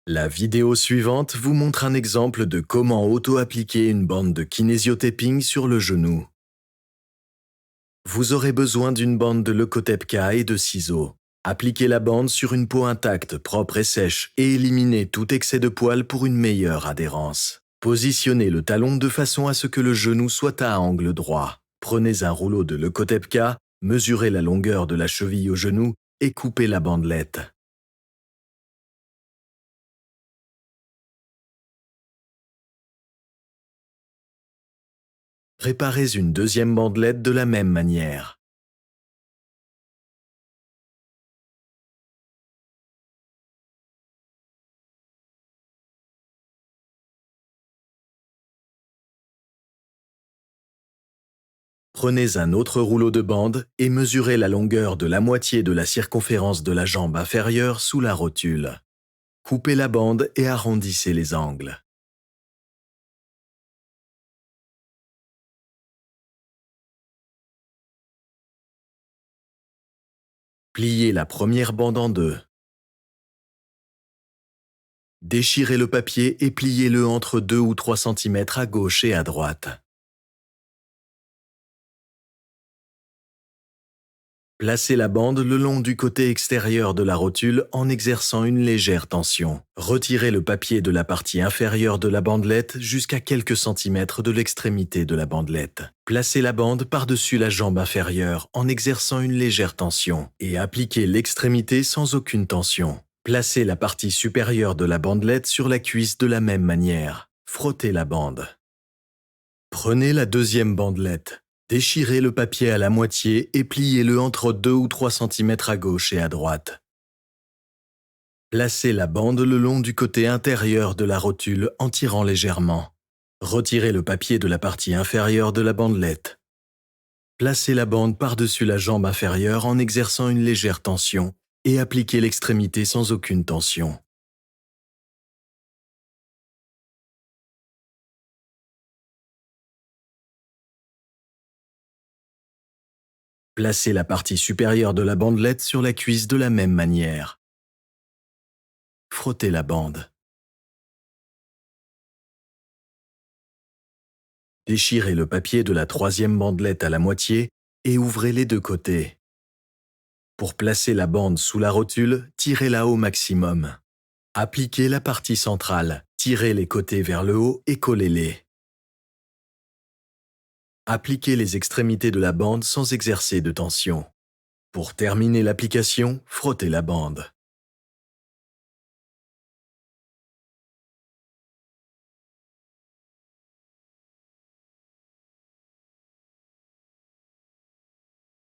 La vidéo suivante vous montre un exemple de comment auto-appliquer une bande de kinésio-taping sur le genou. Vous aurez besoin d'une bande de Leukothèpe-K et de ciseaux. Appliquez la bande sur une peau intacte, propre et sèche et éliminez tout excès de poils pour une meilleure adhérence. Positionnez le talon de façon à ce que le genou soit à angle droit. Prenez un rouleau de Leukothèpe-K, mesurez la longueur de la cheville au genou et coupez la bandelette. Réparez une deuxième bandelette de la même manière. Prenez un autre rouleau de bande et mesurez la longueur de la moitié de la circonférence de la jambe inférieure sous la rotule. Coupez la bande et arrondissez les angles. Pliez la première bande en deux. Déchirez le papier et pliez-le entre 2 ou 3 cm à gauche et à droite. Placez la bande le long du côté extérieur de la rotule en exerçant une légère tension. Retirez le papier de la partie inférieure de la bandelette jusqu'à quelques centimètres de l'extrémité de la bandelette. Placez la bande par-dessus la jambe inférieure en exerçant une légère tension et appliquez l'extrémité sans aucune tension. Placez la partie supérieure de la bandelette sur la cuisse de la même manière. Frottez la bande. Prenez la deuxième bandelette. Déchirez le papier à la moitié et pliez-le entre 2 ou 3 cm à gauche et à droite. Placez la bande le long du côté intérieur de la rotule en tirant légèrement. Retirez le papier de la partie inférieure de la bandelette. Placez la bande par-dessus la jambe inférieure en exerçant une légère tension et appliquez l'extrémité sans aucune tension. Placez la partie supérieure de la bandelette sur la cuisse de la même manière. Frottez la bande. Déchirez le papier de la troisième bandelette à la moitié et ouvrez les deux côtés. Pour placer la bande sous la rotule, tirez-la au maximum. Appliquez la partie centrale, tirez les côtés vers le haut et collez-les. Appliquez les extrémités de la bande sans exercer de tension. Pour terminer l'application, frottez la bande.